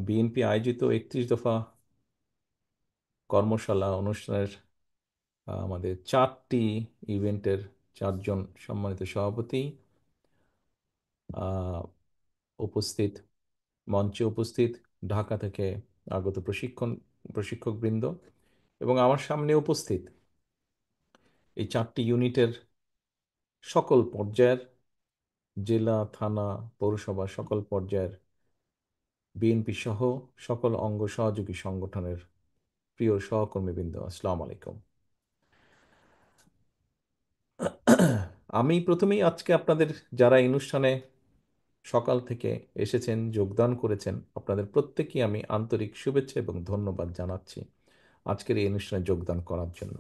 BNP আয়োজিত 31 দফা কর্মশালা অনুষ্ঠানের আমাদের 4টি ইভেন্টের 4জন সম্মানিত সভাপতি আহ, উপস্থিত, মঞ্চে উপস্থিত, ঢাকা থেকে আগত প্রশিক্ষকবৃন্দ এবং আমার সামনে উপস্থিত এই 4টি ইউনিটের সকল পর্যায়ের, জেলা, থানা, পৌরসভা সকল পর্যায়ের বিএনপি সহ সকল অঙ্গ সহযোগী সংগঠনের প্রিয় সহকর্মীবৃন্দ, আসসালামু আলাইকুম। আমি প্রথমেই আজকে আপনাদের, যারা এই অনুষ্ঠানে সকাল থেকে এসেছেন, যোগদান করেছেন, আপনাদের প্রত্যেককে আমি আন্তরিক শুভেচ্ছা এবং ধন্যবাদ জানাচ্ছি আজকের এই অনুষ্ঠানে যোগদান করার জন্য।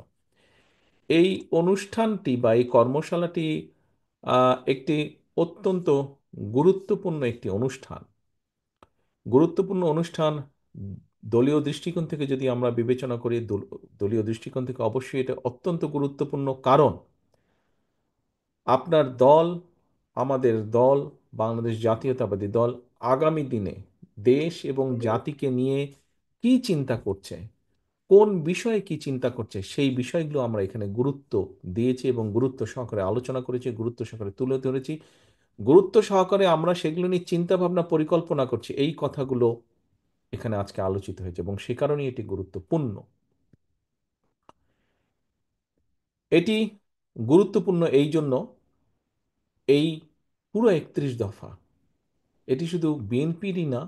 এই অনুষ্ঠানটি বা এই কর্মশালাটি একটি অত্যন্ত গুরুত্বপূর্ণ একটি অনুষ্ঠান। গুরুত্বপূর্ণ অনুষ্ঠান দলীয় দৃষ্টিকোণ থেকে যদি আমরা বিবেচনা করি, দলীয় দৃষ্টিকোণ থেকে অবশ্যই এটা অত্যন্ত গুরুত্বপূর্ণ, কারণ আপনার দল, আমাদের দল, বাংলাদেশ জাতীয়তাবাদী দল আগামী দিনে দেশ এবং জাতিকে নিয়ে কি চিন্তা করছে, কোন বিষয়ে কি চিন্তা করছে, সেই বিষয়গুলো আমরা এখানে গুরুত্ব দিয়েছি এবং গুরুত্ব সহকারে আলোচনা করেছি, গুরুত্ব সহকারে তুলে ধরেছি, গুরুত্ব সহকারে আমরা সেগুলো নিয়ে চিন্তা ভাবনা পরিকল্পনা করছি। এই কথাগুলো এখানে আজকে আলোচিত হয়েছে এবং সে কারণেই এটি গুরুত্বপূর্ণ। এটি গুরুত্বপূর্ণ এই জন্য, এই পুরো 31 দফা এটি শুধু বিএনপিরই না,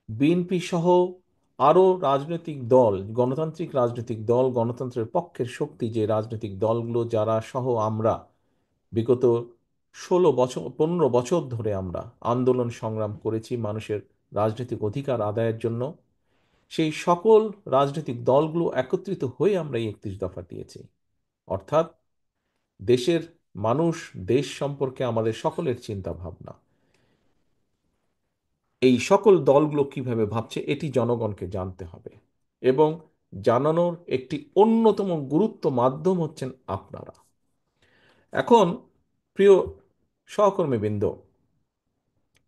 বিএনপি সহ আরও রাজনৈতিক দল, গণতান্ত্রিক রাজনৈতিক দল, গণতন্ত্রের পক্ষের শক্তি যে রাজনৈতিক দলগুলো, যারা সহ আমরা বিগত 16 বছর, 15 বছর ধরে আমরা আন্দোলন সংগ্রাম করেছি মানুষের রাজনৈতিক অধিকার আদায়ের জন্য, সেই সকল রাজনৈতিক দলগুলো একত্রিত হয়ে আমরা এই 31 দফা দিয়েছি। অর্থাৎ দেশের মানুষ, দেশ সম্পর্কে আমাদের সকলের চিন্তা ভাবনা, এই সকল দলগুলো কিভাবে ভাবছে এটি জনগণকে জানতে হবে এবং জানানোর একটি অন্যতম গুরুত্ব মাধ্যম হচ্ছেন আপনারা। এখন প্রিয় সহকর্মীবৃন্দ,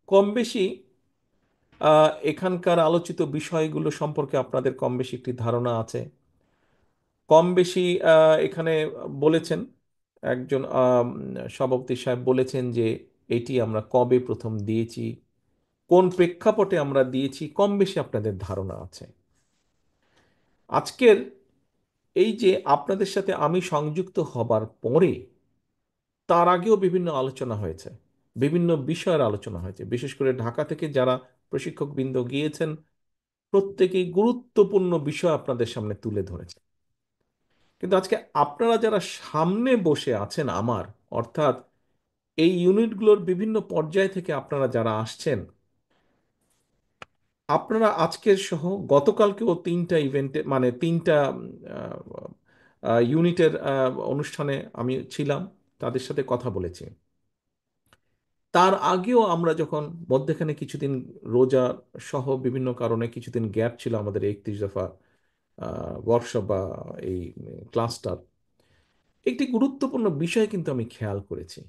কম বেশি এখানকার আলোচিত বিষয়গুলো সম্পর্কে আপনাদের কম বেশি একটি ধারণা আছে। কম বেশি এখানে বলেছেন, একজন সভাপতি সাহেব বলেছেন যে এটি আমরা কবে প্রথম দিয়েছি, কোন প্রেক্ষাপটে আমরা দিয়েছি, কম বেশি আপনাদের ধারণা আছে। আজকের এই যে আপনাদের সাথে আমি সংযুক্ত হবার পরে, তার আগেও বিভিন্ন আলোচনা হয়েছে, বিভিন্ন বিষয়ের আলোচনা হয়েছে, বিশেষ করে ঢাকা থেকে যারা প্রশিক্ষকবৃন্দ গিয়েছেন প্রত্যেকেই গুরুত্বপূর্ণ বিষয় আপনাদের সামনে তুলে ধরেছে। কিন্তু আজকে আপনারা যারা সামনে বসে আছেন আমার, অর্থাৎ এই ইউনিটগুলোর বিভিন্ন পর্যায় থেকে আপনারা যারা আসছেন, আপনারা আজকের সহ গতকালকেও 3টা ইভেন্টে, মানে 3টা ইউনিটের অনুষ্ঠানে আমি ছিলাম, তাদের সাথে কথা বলেছি। তার আগেও আমরা যখন মধ্যেখানে কিছুদিন রোজা সহ বিভিন্ন কারণে কিছুদিন গ্যাপ ছিল আমাদের 31 দফা ওয়ার্কশপ বা এই ক্লাসটার, একটি গুরুত্বপূর্ণ বিষয় কিন্তু আমি খেয়াল করেছি।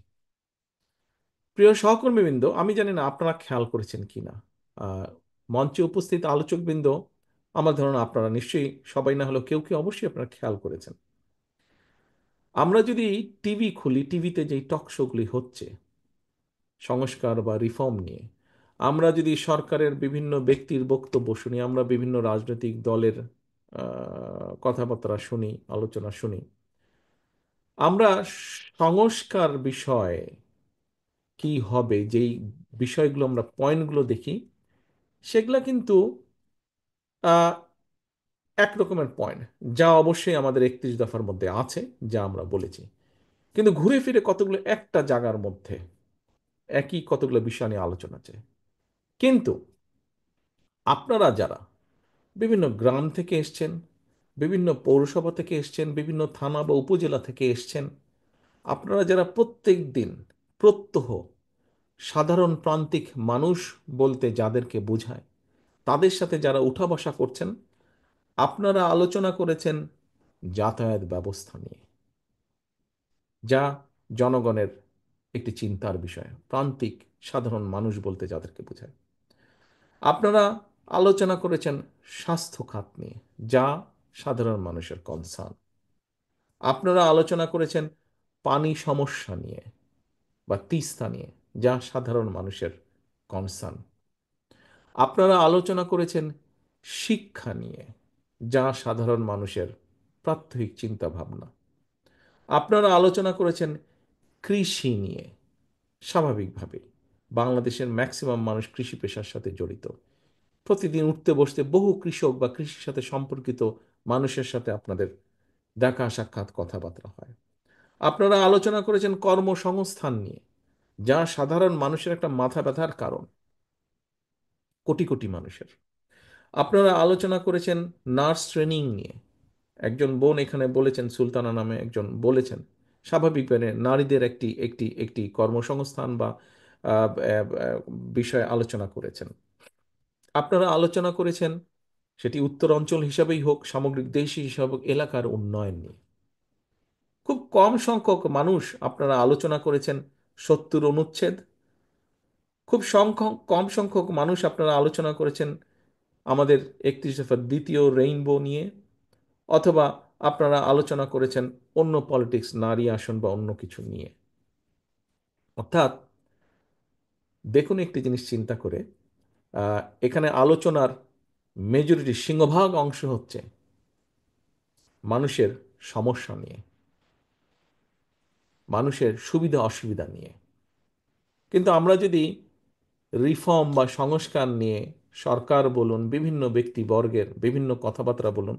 প্রিয় সহকর্মীবৃন্দ, আমি জানি না আপনারা খেয়াল করেছেন কিনা, আহ, মঞ্চে উপস্থিত আলোচকবৃন্দ, আমার ধারণা আপনারা নিশ্চয়ই, সবাই না হলেও কেউ কেউ অবশ্যই আপনারা খেয়াল করেছেন। আমরা যদি টিভি খুলি, টিভিতে যেই টক শোগুলি হচ্ছে সংস্কার বা রিফর্ম নিয়ে, আমরা যদি সরকারের বিভিন্ন ব্যক্তির বক্তব্য শুনি, আমরা বিভিন্ন রাজনৈতিক দলের কথাবার্তা শুনি, আলোচনা শুনি, আমরা সংস্কার বিষয়ে কি হবে যেই বিষয়গুলো আমরা পয়েন্টগুলো দেখি, সেগুলা কিন্তু আহ, এক রকমের পয়েন্ট, যা অবশ্যই আমাদের 31 দফার মধ্যে আছে, যা আমরা বলেছি, কিন্তু ঘুরে ফিরে কতগুলো একটা জায়গার মধ্যে একই কতগুলো বিষয় নিয়ে আলোচনা আছে। কিন্তু আপনারা যারা বিভিন্ন গ্রাম থেকে এসছেন, বিভিন্ন পৌরসভা থেকে এসছেন, বিভিন্ন থানা বা উপজেলা থেকে এসছেন, আপনারা যারা প্রত্যেক দিন প্রত্যহ সাধারণ প্রান্তিক মানুষ বলতে যাদেরকে বোঝায়, তাদের সাথে যারা উঠা বসা করছেন, আপনারা আলোচনা করেছেন যাতায়াত ব্যবস্থা নিয়ে, যা জনগণের একটি চিন্তার বিষয়, প্রান্তিক সাধারণ মানুষ বলতে যাদেরকে বোঝায়। আপনারা আলোচনা করেছেন স্বাস্থ্য খাত নিয়ে, যা সাধারণ মানুষের কনসার্ন। আপনারা আলোচনা করেছেন পানি সমস্যা নিয়ে বা তিস্তা নিয়ে, যা সাধারণ মানুষের কনসার্ন। আপনারা আলোচনা করেছেন শিক্ষা নিয়ে, যা সাধারণ মানুষের প্রাত্যহিক চিন্তা ভাবনা। আপনারা আলোচনা করেছেন কৃষি নিয়ে। স্বাভাবিকভাবেই বাংলাদেশের ম্যাক্সিমাম মানুষ কৃষি পেশার সাথে জড়িত। প্রতিদিন উঠতে বসতে বহু কৃষক বা কৃষির সাথে সম্পর্কিত মানুষের সাথে আপনাদের দেখা সাক্ষাৎ কথাবার্তা হয়। আপনারা আলোচনা করেছেন কর্মসংস্থান নিয়ে, যা সাধারণ মানুষের একটা মাথা ব্যথার কারণ, কোটি কোটি মানুষের। আপনারা আলোচনা করেছেন নার্স ট্রেনিং নিয়ে। একজন বোন এখানে বলেছেন, সুলতানা নামে একজন বলেছেন, স্বাভাবিকভাবে নারীদের একটি একটি একটি কর্মসংস্থান বা বিষয়ে আলোচনা করেছেন। আপনারা আলোচনা করেছেন, সেটি উত্তর অঞ্চল হিসাবেই হোক, সামগ্রিক দেশ হিসাবে হোক, এলাকার উন্নয়ন নিয়ে। খুব কম সংখ্যক মানুষ আপনারা আলোচনা করেছেন 70 অনুচ্ছেদ। খুব কম সংখ্যক মানুষ আপনারা আলোচনা করেছেন আমাদের 31 দফার দ্বিতীয় রেইনবো নিয়ে, অথবা আপনারা আলোচনা করেছেন অন্য পলিটিক্স, নারী আসন বা অন্য কিছু নিয়ে। অর্থাৎ দেখুন একটি জিনিস চিন্তা করে, এখানে আলোচনার মেজরিটি, সিংহভাগ অংশ হচ্ছে মানুষের সমস্যা নিয়ে, মানুষের সুবিধা অসুবিধা নিয়ে। কিন্তু আমরা যদি রিফর্ম বা সংস্কার নিয়ে সরকার বলুন, বিভিন্ন ব্যক্তিবর্গের বিভিন্ন কথাবার্তা বলুন,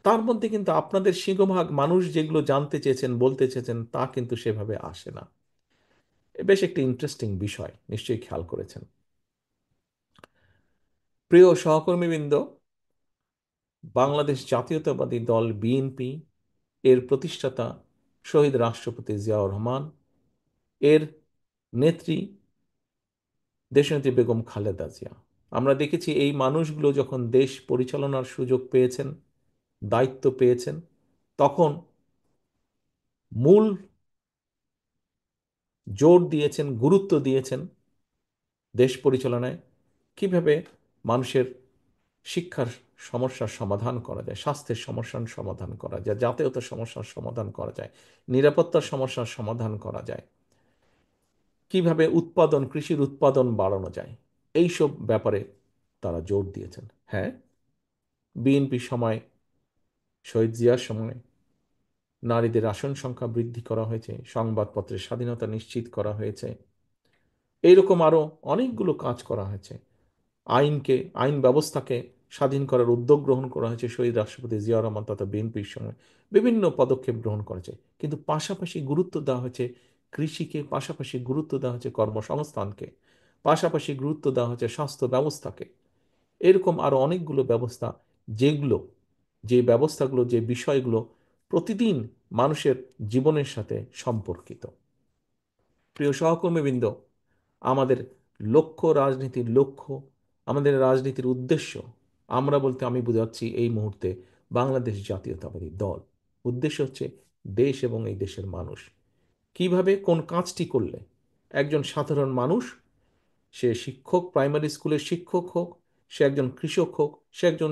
তার মধ্যে কিন্তু আপনাদের সিংহভাগ মানুষ যেগুলো জানতে চেয়েছেন, বলতে চেয়েছেন, তা কিন্তু সেভাবে আসে না। বেশ একটি ইন্টারেস্টিং বিষয়, নিশ্চয়ই খেয়াল করেছেন। প্রিয় সহকর্মীবৃন্দ, বাংলাদেশ জাতীয়তাবাদী দল বিএনপি এর প্রতিষ্ঠাতা শহীদ রাষ্ট্রপতি জিয়াউর রহমান, এর নেত্রী দেশনেত্রী বেগম খালেদা জিয়া। আমরা দেখেছি এই মানুষগুলো যখন দেশ পরিচালনার সুযোগ পেয়েছেন, দায়িত্ব পেয়েছেন, তখন মূল জোর দিয়েছেন, গুরুত্ব দিয়েছেন দেশ পরিচালনায় কিভাবে মানুষের শিক্ষার সমস্যার সমাধান করা যায়, স্বাস্থ্যের সমস্যার সমাধান করা যায়, যাতায়াতের সমস্যার সমাধান করা যায়, নিরাপত্তার সমস্যার সমাধান করা যায়, কিভাবে উৎপাদন, কৃষির উৎপাদন বাড়ানো যায়, এইসব ব্যাপারে তারা জোর দিয়েছেন। হ্যাঁ, বিএনপির সময়, শহীদ জিয়ার সময় নারীদের আসন সংখ্যা বৃদ্ধি করা হয়েছে, সংবাদপত্রের স্বাধীনতা নিশ্চিত করা হয়েছে, এইরকম আরও অনেকগুলো কাজ করা হয়েছে। আইন ব্যবস্থাকে স্বাধীন করার উদ্যোগ গ্রহণ করা হয়েছে শহীদ রাষ্ট্রপতি জিয়াউর রহমান তথা বিএনপির সময়। বিভিন্ন পদক্ষেপ গ্রহণ করেছে, কিন্তু পাশাপাশি গুরুত্ব দেওয়া হয়েছে কৃষিকে, পাশাপাশি গুরুত্ব দেওয়া হয়েছে কর্মসংস্থানকে, পাশাপাশি গুরুত্ব দেওয়া হয়েছে স্বাস্থ্য ব্যবস্থাকে। এরকম আরও অনেকগুলো ব্যবস্থা, যেগুলো, যে ব্যবস্থাগুলো, যে বিষয়গুলো প্রতিদিন মানুষের জীবনের সাথে সম্পর্কিত। প্রিয় সহকর্মীবৃন্দ, আমাদের লক্ষ্য, রাজনীতির লক্ষ্য, আমাদের রাজনীতির উদ্দেশ্য, আমরা বলতে আমি বোঝাচ্ছি এই মুহূর্তে বাংলাদেশ জাতীয়তাবাদী দল। উদ্দেশ্য হচ্ছে দেশ এবং এই দেশের মানুষ কিভাবে, কোন কাজটি করলে একজন সাধারণ মানুষ, সে শিক্ষক, প্রাইমারি স্কুলের শিক্ষক হোক, সে একজন কৃষক হোক, সে একজন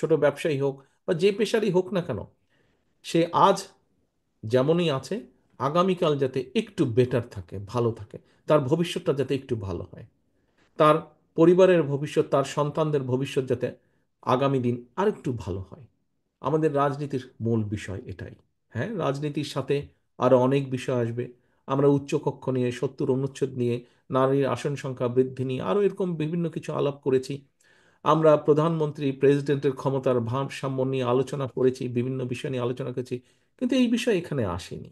ছোট ব্যবসায়ী হোক, বা যে পেশারই হোক না কেন, সে আজ যেমনই আছে আগামীকাল যাতে একটু বেটার থাকে, ভালো থাকে, তার ভবিষ্যৎটা যাতে একটু ভালো হয়, তার পরিবারের ভবিষ্যৎ, তার সন্তানদের ভবিষ্যৎ যাতে আগামী দিন আরেকটু ভালো হয়। আমাদের রাজনীতির মূল বিষয় এটাই। হ্যাঁ, রাজনীতির সাথে আরও অনেক বিষয় আসবে। আমরা উচ্চকক্ষ নিয়ে, 70 অনুচ্ছেদ নিয়ে, নারীর আসন সংখ্যা বৃদ্ধি নিয়ে আরও এরকম বিভিন্ন কিছু আলাপ করেছি। আমরা প্রধানমন্ত্রী, প্রেসিডেন্টের ক্ষমতার ভারসাম্য নিয়ে আলোচনা করেছি, বিভিন্ন বিষয় নিয়ে আলোচনা করেছি, কিন্তু এই বিষয় এখানে আসেনি।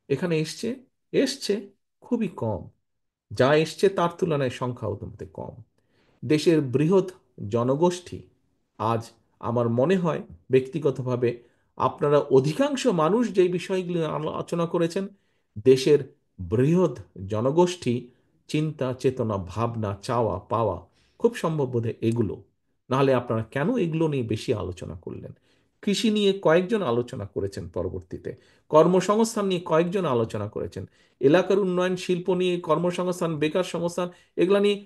এখানে এসছে, এসছে খুবই কম। যা এসছে তার তুলনায় সংখ্যা অত্যন্ত কম। দেশের বৃহৎ জনগোষ্ঠী, আজ আমার মনে হয় ব্যক্তিগতভাবে আপনারা অধিকাংশ মানুষ যেই বিষয়গুলো আলোচনা করেছেন, দেশের বৃহৎ জনগোষ্ঠী চিন্তা, চেতনা, ভাবনা, চাওয়া পাওয়া খুব সম্ভব বোধহয় এগুলো। নাহলে আপনারা কেন এগুলো নিয়ে বেশি আলোচনা করলেন? কৃষি নিয়ে কয়েকজন আলোচনা করেছেন, পরবর্তীতে কর্মসংস্থান নিয়ে কয়েকজন আলোচনা করেছেন, এলাকার উন্নয়ন, শিল্প নিয়ে, কর্মসংস্থান, বেকার সংস্থান, এগুলা নিয়ে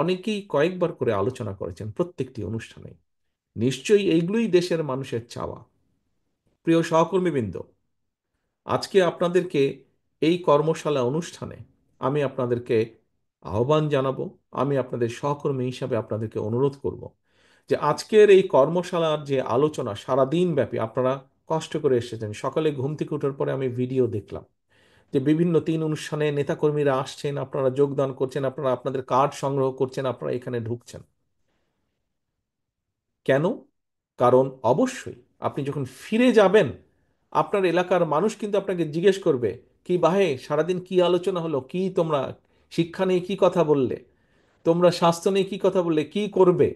অনেকেই কয়েকবার করে আলোচনা করেছেন প্রত্যেকটি অনুষ্ঠানে। নিশ্চয়ই এইগুলোই দেশের মানুষের চাওয়া। প্রিয় সহকর্মীবৃন্দ, আজকে আপনাদেরকে এই কর্মশালা অনুষ্ঠানে আমি আপনাদেরকে আহ্বান জানাবো। আমি আপনাদের সহকর্মী হিসাবে আপনাদেরকে অনুরোধ করব যে আজকের এই কর্মশালার যে আলোচনা সারাদিন ব্যাপী আপনারা কষ্ট করে এসেছেন। সকালে ঘুম থেকে ওঠার পরে আমি ভিডিও দেখলাম যে বিভিন্ন তিন অনুষ্ঠানে নেতাকর্মীরা আসছেন, আপনারা যোগদান করছেন, আপনারা আপনাদের কার্ড সংগ্রহ করছেন, আপনারা এখানে ঢুকছেন। কেন? কারণ অবশ্যই আপনি যখন ফিরে যাবেন আপনার এলাকার মানুষ কিন্তু আপনাকে জিজ্ঞেস করবে, কি ভাই সারাদিন কি আলোচনা হলো, কি তোমরা শিক্ষা নিয়ে কি কথা বললে, তোমরা স্বাস্থ্য নিয়ে কি কথা বললে, কি করবে,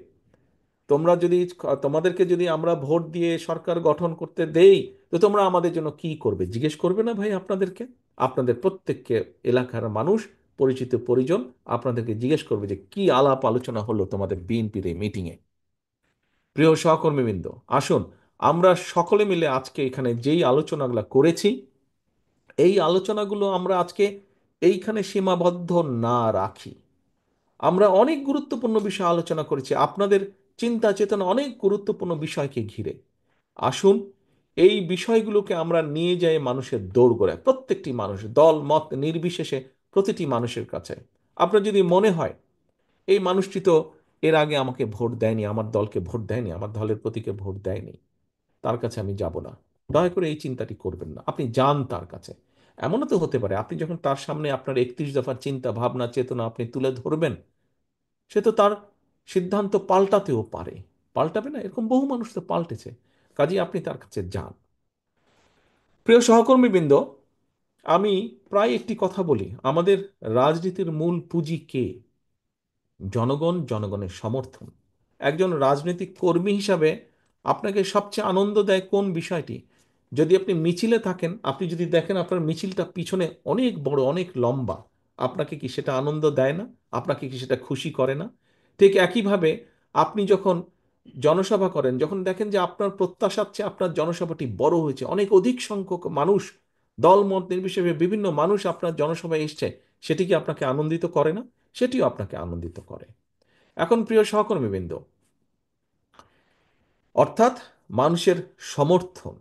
তোমরা যদি তোমাদেরকে যদি আমরা ভোট দিয়ে সরকার গঠন করতে দেই তো তোমরা আমাদের জন্য কি করবে, জিজ্ঞেস করবে না ভাই আপনাদেরকে? আপনাদের প্রত্যেককে এলাকার মানুষ, পরিচিত পরিজন আপনাদেরকে জিজ্ঞেস করবে যে কি আলাপ আলোচনা হলো তোমাদের বিএনপির এই মিটিংয়ে। প্রিয় সহকর্মীবৃন্দ, আসুন আমরা সকলে মিলে আজকে এখানে যেই আলোচনাগুলো করেছি এই আলোচনাগুলো আমরা আজকে এইখানে সীমাবদ্ধ না রাখি। আমরা অনেক গুরুত্বপূর্ণ বিষয় আলোচনা করেছি আপনাদের চিন্তা চেতনা অনেক গুরুত্বপূর্ণ বিষয়কে ঘিরে। আসুন এই বিষয়গুলোকে আমরা নিয়ে যাই মানুষের দোরগোড়ায়, প্রত্যেকটি মানুষ দল মত নির্বিশেষে প্রতিটি মানুষের কাছে। আপনার যদি মনে হয় এই মানুষটি তো এর আগে আমাকে ভোট দেয়নি, আমার দলকে ভোট দেয়নি, আমার দলের প্রতীকে ভোট দেয়নি, তার কাছে আমি যাব না, দয়া করে এই চিন্তাটি করবেন না। আপনি যান তার কাছে। এমনও তো হতে পারে আপনি যখন তার সামনে আপনার 31 দফার চিন্তা ভাবনা চেতনা আপনি তুলে ধরবেন, সে তো তার সিদ্ধান্ত পাল্টাতেও পারে। পাল্টাবে না? এরকম বহু মানুষ তো পাল্টেছে। কাজেই আপনি তার কাছে যান। প্রিয় সহকর্মীবৃন্দ, আমি প্রায় একটি কথা বলি, আমাদের রাজনীতির মূল পুঁজি কে? জনগণ, জনগণের সমর্থন। একজন রাজনৈতিক কর্মী হিসাবে আপনাকে সবচেয়ে আনন্দ দেয় কোন বিষয়টি? যদি আপনি মিছিলে থাকেন, আপনি যদি দেখেন আপনার মিছিলটা পিছনে অনেক বড় অনেক লম্বা, আপনাকে কি সেটা আনন্দ দেয় না? আপনাকে কি সেটা খুশি করে না? ঠিক একইভাবে আপনি যখন জনসভা করেন, যখন দেখেন যে আপনার প্রত্যাশার চেয়ে আপনার জনসভাটি বড় হয়েছে, অনেক অধিক সংখ্যক মানুষ দল মত নির্বিশেষে বিভিন্ন মানুষ আপনার জনসভায় এসছে, সেটি কি আপনাকে আনন্দিত করে না? সেটিও আপনাকে আনন্দিত করে। এখন প্রিয় সহকর্মীবৃন্দ, অর্থাৎ মানুষের সমর্থন।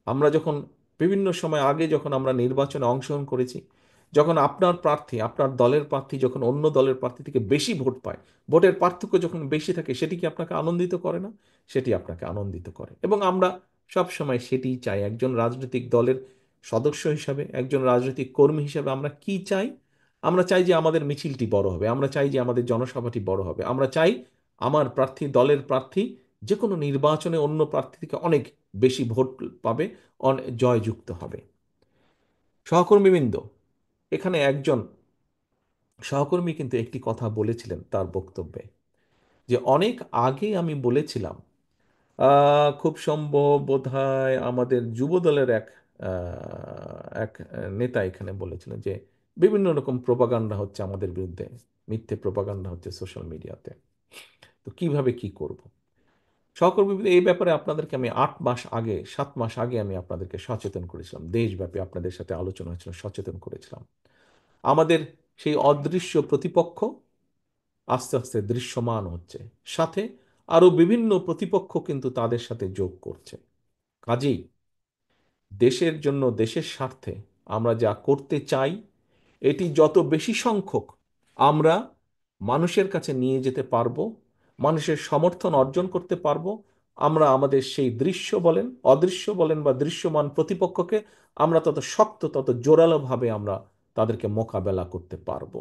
আমরা যখন বিভিন্ন সময় আগে যখন আমরা নির্বাচনে অংশগ্রহণ করেছি, যখন আপনার প্রার্থী আপনার দলের প্রার্থী যখন অন্য দলের প্রার্থী থেকে বেশি ভোট পায়, ভোটের পার্থক্য যখন বেশি থাকে, সেটি কি আপনাকে আনন্দিত করে না? সেটি আপনাকে আনন্দিত করে। এবং আমরা সব সময় সেটি চাই। একজন রাজনৈতিক দলের সদস্য হিসাবে, একজন রাজনৈতিক কর্মী হিসাবে আমরা কি চাই? আমরা চাই যে আমাদের মিছিলটি বড় হবে, আমরা চাই যে আমাদের জনসভাটি বড় হবে, আমরা চাই আমার প্রার্থী দলের প্রার্থী যে কোনো নির্বাচনে অন্য প্রার্থী থেকে অনেক বেশি ভোট পাবে, জয়যুক্ত হবে। সহকর্মীবৃন্দ, এখানে একজন সহকর্মী কিন্তু একটি কথা বলেছিলেন তার বক্তব্যে, যে অনেক আগে আমি বলেছিলাম, খুব সম্ভব বোধহয় আমাদের যুব দলের এক নেতা এখানে বলেছিলেন যে বিভিন্ন রকম প্রোপাগান্ডা হচ্ছে আমাদের বিরুদ্ধে, মিথ্যে প্রোপাগান্ডা হচ্ছে সোশ্যাল মিডিয়াতে, তো কিভাবে কি করব। সহকর্মী, এই ব্যাপারে আপনাদেরকে আমি 8 মাস আগে 7 মাস আগে আমি আপনাদেরকে সচেতন করেছিলাম, দেশব্যাপী আপনাদের সাথে আলোচনা হয়েছিল, সচেতন করেছিলাম। আমাদের সেই অদৃশ্য প্রতিপক্ষ আস্তে আস্তে দৃশ্যমান হচ্ছে, সাথে আরো বিভিন্ন প্রতিপক্ষ কিন্তু তাদের সাথে যোগ করছে। কাজেই দেশের জন্য, দেশের স্বার্থে আমরা যা করতে চাই এটি যত বেশি সংখ্যক আমরা মানুষের কাছে নিয়ে যেতে পারবো, মানুষের সমর্থন অর্জন করতে পারবো, আমরা আমাদের সেই দৃশ্য বলেন, অদৃশ্য বলেন বা দৃশ্যমান প্রতিপক্ষকে আমরা তত শক্ত তত জোরালোভাবে আমরা তাদেরকে মোকাবেলা করতে পারবো।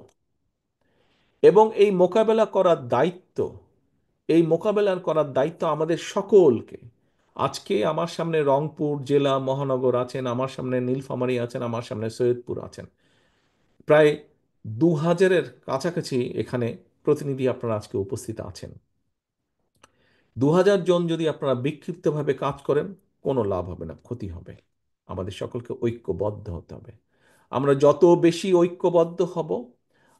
এবং এই মোকাবেলা করার দায়িত্ব, এই মোকাবেলার করার দায়িত্ব আমাদের সকলকে। আজকে আমার সামনে রংপুর জেলা মহানগর আছেন, আমার সামনে নীলফামারী আছেন, আমার সামনে সৈয়দপুর আছেন, প্রায় 2000-এর কাছাকাছি এখানে প্রতিনিধি আপনারা আজকে উপস্থিত আছেন। 2000 জন যদি আপনারা বিক্ষিপ্তভাবে কাজ করেন, কোনো লাভ হবে না, ক্ষতি হবে। আমাদের সকলকে ঐক্যবদ্ধ হতে হবে। আমরা যত বেশি ঐক্যবদ্ধ হব,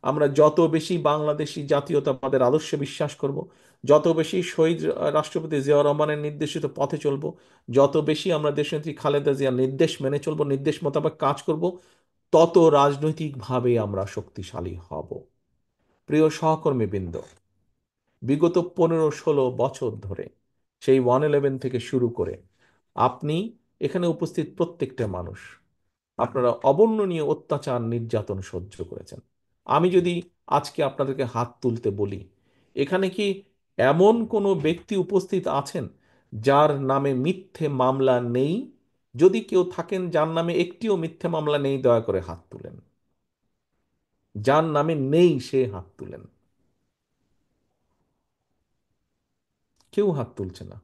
আমরা যত বেশি বাংলাদেশি জাতীয়তাবাদের আদর্শে বিশ্বাস করব, যত বেশি শহীদ রাষ্ট্রপতি জিয়াউর রহমানের নির্দেশিত পথে চলব, যত বেশি আমরা দেশনেত্রী খালেদা জিয়ার নির্দেশ মেনে চলব, নির্দেশ মোতাবেক কাজ করব, তত রাজনৈতিকভাবে আমরা শক্তিশালী হব। প্রিয় সহকর্মীবৃন্দ, বিগত 15-16 বছর ধরে সেই 111 থেকে শুরু করে আপনি এখানে উপস্থিত প্রত্যেকটা মানুষ আপনারা অবর্ণনীয় অত্যাচার নির্যাতন সহ্য করেছেন। আমি যদি আজকে আপনাদেরকে হাত তুলতে বলি, এখানে কি এমন কোনো ব্যক্তি উপস্থিত আছেন যার নামে মিথ্যে মামলা নেই? যদি কেউ থাকেন যার নামে একটিও মিথ্যে মামলা নেই, দয়া করে হাত তুলেন। যার নামে নেই সে হাত তুলেন। কেউ হাত তুলছে না।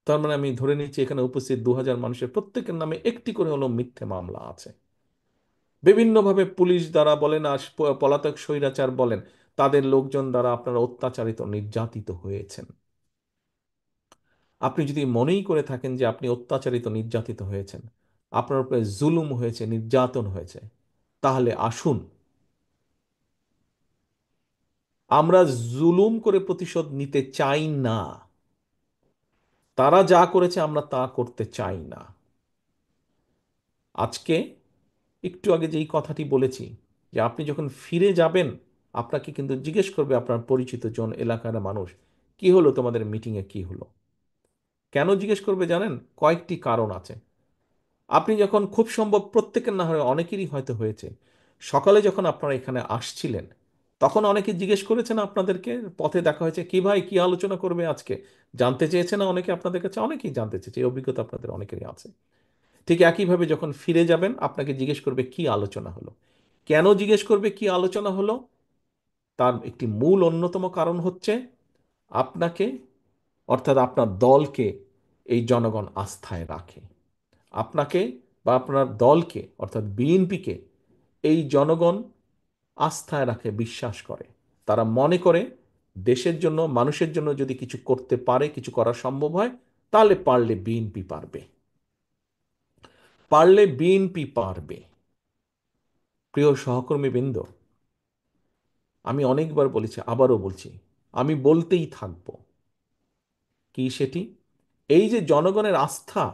তার মানে আমি ধরে নিচ্ছি এখানে উপস্থিত 2000 মানুষের প্রত্যেকের নামে একটি করে হলো মিথ্যে মামলা আছে। বিভিন্নভাবে পুলিশ দ্বারা বলেন আর পলাতক স্বৈরাচার বলেন, তাদের লোকজন দ্বারা আপনারা অত্যাচারিত নির্যাতিত হয়েছেন। আপনি যদি মনেই করে থাকেন যে আপনি অত্যাচারিত নির্যাতিত হয়েছেন, আপনার উপরে জুলুম হয়েছে, নির্যাতন হয়েছে, তাহলে আসুন আমরা জুলুম করে প্রতিশোধ নিতে চাই না। তারা যা করেছে আমরা তা করতে চাই না। আজকে একটু আগে যেই কথাটি বলেছি, যে আপনি যখন ফিরে যাবেন আপনাকে কিন্তু জিজ্ঞেস করবে আপনার পরিচিত জন, এলাকার মানুষ, কি হলো তোমাদের মিটিংয়ে, কি হলো। কেন জিজ্ঞেস করবে জানেন? কয়েকটি কারণ আছে। আপনি যখন, খুব সম্ভব প্রত্যেকের না হয় অনেকেরই হয়তো হয়েছে, সকালে যখন আপনারা এখানে আসছিলেন তখন অনেকে জিজ্ঞেস করেছেন আপনাদেরকে, পথে দেখা হয়েছে, কি ভাই কি আলোচনা করবে আজকে, জানতে চেয়েছে না অনেকে আপনাদের কাছে? অনেকেই জানতে চেয়েছে, এই অভিজ্ঞতা আপনাদের অনেকেরই আছে। ঠিক একইভাবে যখন ফিরে যাবেন আপনাকে জিজ্ঞেস করবে কি আলোচনা হলো। কেন জিজ্ঞেস করবে কি আলোচনা হলো? তার একটি মূল অন্যতম কারণ হচ্ছে আপনাকে, অর্থাৎ আপনার দলকে এই জনগণ আস্থায় রাখে। আপনাকে বা আপনার দলকে অর্থাৎ বিএনপিকে এই জনগণ আস্থায় রাখে, বিশ্বাস করে। তারা মনে করে দেশের জন্য, মানুষের জন্য যদি কিছু করতে পারে, কিছু করা সম্ভব হয়, তাহলে পারলে বিএনপি পারবে, পারলে বিএনপি পারবে। প্রিয় সহকর্মীবৃন্দ, আমি অনেকবার বলেছি, আবারও বলছি, আমি বলতেই থাকব। কি সেটি? এই যে জনগণের আস্থা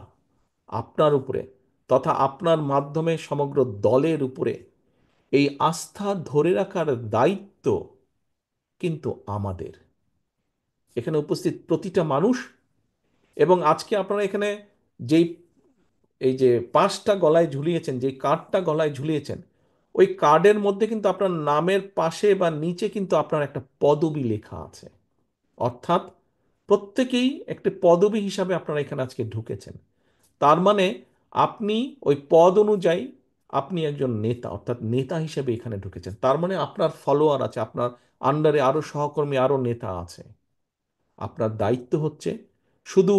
আপনার উপরে তথা আপনার মাধ্যমে সমগ্র দলের উপরে, এই আস্থা ধরে রাখার দায়িত্ব কিন্তু আমাদের, এখানে উপস্থিত প্রতিটা মানুষ। এবং আজকে আপনারা এখানে যেই, এই যে পাঁচটা গলায় ঝুলিয়েছেন, যে কার্ডটা গলায় ঝুলিয়েছেন, ওই কার্ডের মধ্যে কিন্তু আপনার নামের পাশে বা নিচে কিন্তু আপনার একটা পদবি লেখা আছে। অর্থাৎ প্রত্যেকেই একটি পদবি হিসাবে আপনারা এখানে আজকে ঢুকেছেন। তার মানে আপনি ওই পদ অনুযায়ী আপনি একজন নেতা, অর্থাৎ নেতা হিসেবে এখানে ঢুকেছেন। তার মানে আপনার ফলোয়ার আছে, আপনার আন্ডারে আরো সহকর্মী, আরো নেতা আছে। আপনার দায়িত্ব হচ্ছে শুধু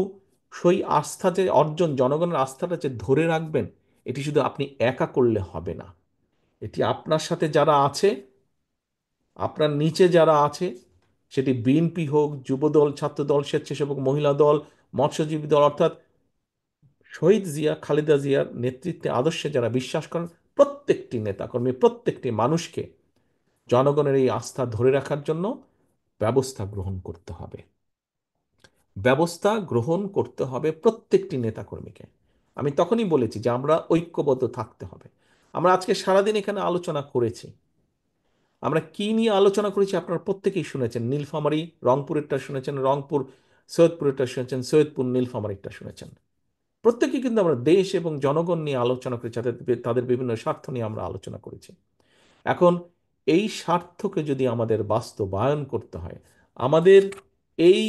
সেই আস্থা যে অর্জন, জনগণের আস্থাটা যে ধরে রাখবেন, এটি শুধু আপনি একা করলে হবে না। এটি আপনার সাথে যারা আছে, আপনার নিচে যারা আছে, সেটি বিএনপি হোক, যুবদল, ছাত্রদল, স্বেচ্ছাসেবক মহিলা দল, মৎস্যজীবী দল, অর্থাৎ শহীদ জিয়া, খালেদা জিয়ার নেতৃত্বে, আদর্শে যারা বিশ্বাস করেন, প্রত্যেকটি নেতাকর্মী, প্রত্যেকটি মানুষকে জনগণের এই আস্থা ধরে রাখার জন্য ব্যবস্থা গ্রহণ করতে হবে। ব্যবস্থা গ্রহণ করতে হবে প্রত্যেকটি নেতাকর্মীকে। আমি তখনই বলেছি যে আমরা ঐক্যবদ্ধ থাকতে হবে। আমরা আজকে সারাদিন এখানে আলোচনা করেছি। আমরা কি নিয়ে আলোচনা করেছি আপনারা প্রত্যেকেই শুনেছেন। নীলফামারী রংপুরেরটা শুনেছেন, রংপুর সৈয়দপুরেরটা শুনেছেন, সৈয়দপুর নীলফামারীরটা শুনেছেন। প্রত্যেকেই কিন্তু আমরা দেশ এবং জনগণ নিয়ে আলোচনা করেছি, তাদের তাদের বিভিন্ন স্বার্থ নিয়ে আমরা আলোচনা করেছি। এখন এই স্বার্থকে যদি আমাদের বাস্তবায়ন করতে হয়, আমাদের এই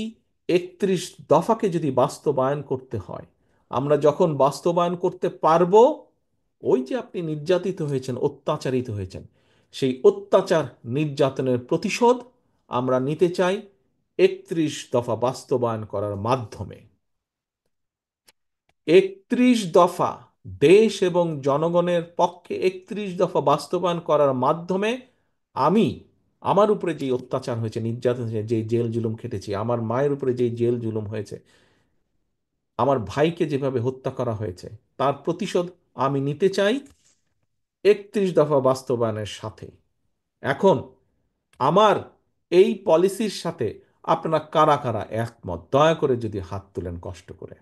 31 দফাকে যদি বাস্তবায়ন করতে হয়, আমরা যখন বাস্তবায়ন করতে পারবো, ওই যে আপনি নির্যাতিত হয়েছেন, অত্যাচারিত হয়েছেন, সেই অত্যাচার নির্যাতনের প্রতিশোধ আমরা নিতে চাই 31 দফা বাস্তবায়ন করার মাধ্যমে। 31 দফা, দেশ এবং জনগণের পক্ষে 31 দফা বাস্তবায়ন করার মাধ্যমে আমি, আমার উপরে যে অত্যাচার হয়েছে, নির্যাতন হয়েছে, যে জেল জুলুম খেটেছি, আমার মায়ের উপরে যে জেল জুলুম হয়েছে, আমার ভাইকে যেভাবে হত্যা করা হয়েছে, তার প্রতিশোধ আমি নিতে চাই 31 দফা বাস্তবায়নের সাথে। এখন আমার এই পলিসির সাথে আপনারা কারা কারা একমত, দয়া করে যদি হাত তুলেন কষ্ট করে।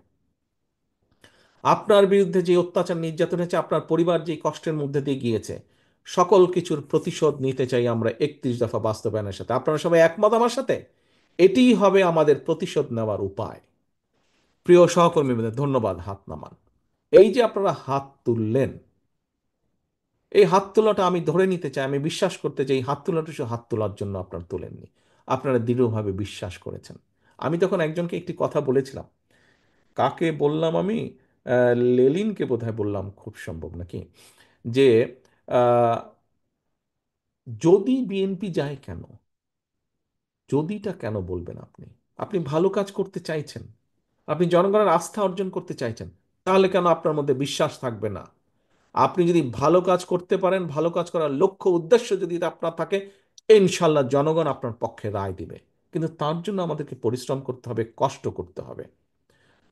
আপনার বিরুদ্ধে যে অত্যাচার নির্যাতন হয়েছে, আপনার পরিবার যে কষ্টের মধ্যে দিয়ে গিয়েছে, সকল কিছুর প্রতিশোধ নিতে চাই আমরা 31 দফা বাস্তবায়নের সাথে। আপনারা সবাই একমত আমার সাথে? এটিই হবে আমাদের প্রতিশোধ নেওয়ার উপায়। প্রিয় সহকর্মীদের ধন্যবাদ, হাত নামান। এই যে আপনারা হাত তুললেন, এই হাত তোলাটা আমি ধরে নিতে চাই, আমি বিশ্বাস করতে চাই এই হাত তোলাটা শুধু হাত তোলার জন্য আপনারা তোলেননি, আপনারা দৃঢ়ভাবে বিশ্বাস করেছেন। আমি তখন একজনকে একটি কথা বলেছিলাম, কাকে বললাম আমি, লেলিনকে বোধহয় বললাম, খুব সম্ভব নাকি, যে আহ, যদি বিএনপি যায় কেন, যদিটা কেন বলবেন আপনি? আপনি ভালো কাজ করতে চাইছেন, আপনি জনগণের আস্থা অর্জন করতে চাইছেন, তাহলে কেন আপনার মধ্যে বিশ্বাস থাকবে না? আপনি যদি ভালো কাজ করতে পারেন, ভালো কাজ করার লক্ষ্য উদ্দেশ্য যদি আপনার থাকে, ইনশাল্লাহ জনগণ আপনার পক্ষে রায় দিবে। কিন্তু তার জন্য আমাদেরকে পরিশ্রম করতে হবে, কষ্ট করতে হবে,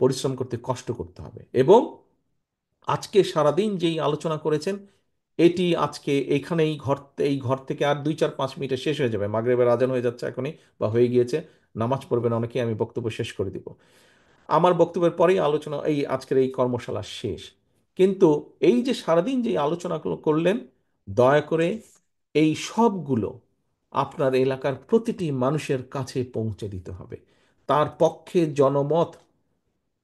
পরিশ্রম করতে কষ্ট করতে হবে। এবং আজকে সারাদিন যেই আলোচনা করেছেন, এটি আজকে এখানে এই ঘর থেকে আর 2-4-5 মিনিটে শেষ হয়ে যাবে, মাগরিবের আজান হয়ে যাচ্ছে এখনই, বা হয়ে গিয়েছে, নামাজ পড়বেন অনেকেই, আমি বক্তব্য শেষ করে দিব। আমার বক্তব্যের পরেই আলোচনা, এই আজকের এই কর্মশালা শেষ। কিন্তু এই যে সারাদিন যে আলোচনাগুলো করলেন, দয়া করে এই সবগুলো আপনার এলাকার প্রতিটি মানুষের কাছে পৌঁছে দিতে হবে। তার পক্ষে জনমত,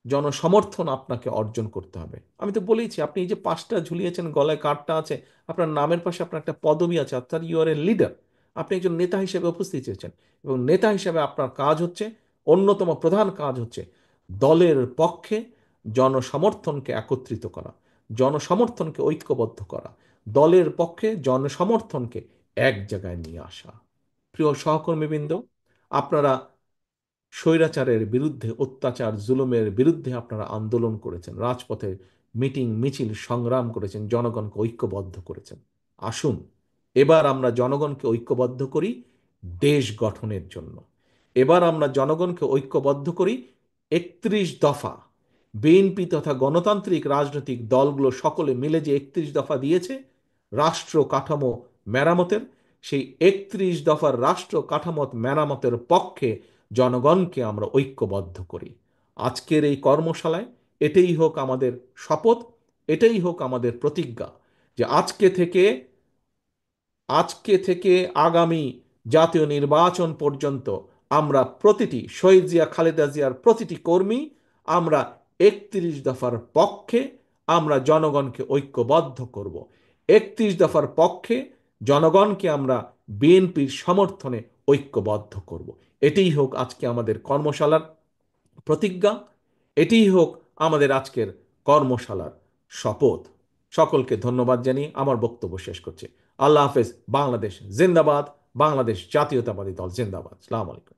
জনসমর্থন আপনাকে অর্জন করতে হবে। আমি তো বলেইছি, আপনি এই যে পাঁচটা ঝুলিয়েছেন, গলায় কার্ডটা আছে, আপনার নামের পাশে আপনার একটা পদবি আছে, অর্থাৎ ইউ আর এ লিডার। আপনি একজন নেতা হিসেবে উপস্থিত হয়েছেন, এবং নেতা হিসেবে আপনার কাজ হচ্ছে, অন্যতম প্রধান কাজ হচ্ছে দলের পক্ষে জনসমর্থনকে একত্রিত করা, জনসমর্থনকে ঐক্যবদ্ধ করা, দলের পক্ষে জনসমর্থনকে এক জায়গায় নিয়ে আসা। প্রিয় সহকর্মীবৃন্দ, আপনারা স্বৈরাচারের বিরুদ্ধে, অত্যাচার জুলুমের বিরুদ্ধে আপনারা আন্দোলন করেছেন, রাজপথে মিটিং মিছিল সংগ্রাম করেছেন, জনগণকে ঐক্যবদ্ধ করেছেন। আসুন এবার আমরা জনগণকে ঐক্যবদ্ধ করি দেশ গঠনের জন্য। এবার আমরা জনগণকে ঐক্যবদ্ধ করি 31 দফা, বিএনপি তথা গণতান্ত্রিক রাজনৈতিক দলগুলো সকলে মিলে যে 31 দফা দিয়েছে রাষ্ট্র কাঠামো মেরামতের, সেই 31 দফার রাষ্ট্র কাঠামো মেরামতের পক্ষে জনগণকে আমরা ঐক্যবদ্ধ করি। আজকের এই কর্মশালায় এটাই হোক আমাদের শপথ, এটাই হোক আমাদের প্রতিজ্ঞা, যে আজকে থেকে আগামী জাতীয় নির্বাচন পর্যন্ত আমরা প্রতিটি শহীদ জিয়া, খালেদা জিয়ার প্রতিটি কর্মী, আমরা 31 দফার পক্ষে আমরা জনগণকে ঐক্যবদ্ধ করব। 31 দফার পক্ষে জনগণকে আমরা বিএনপির সমর্থনে ঐক্যবদ্ধ করব। এটিই হোক আজকে আমাদের কর্মশালার প্রতিজ্ঞা, এটিই হোক আমাদের আজকের কর্মশালার শপথ। সকলকে ধন্যবাদ জানিয়ে আমার বক্তব্য শেষ করছি। আল্লাহ হাফেজ। বাংলাদেশ জিন্দাবাদ। বাংলাদেশ জাতীয়তাবাদী দল জিন্দাবাদ। আসসালামু আলাইকুম।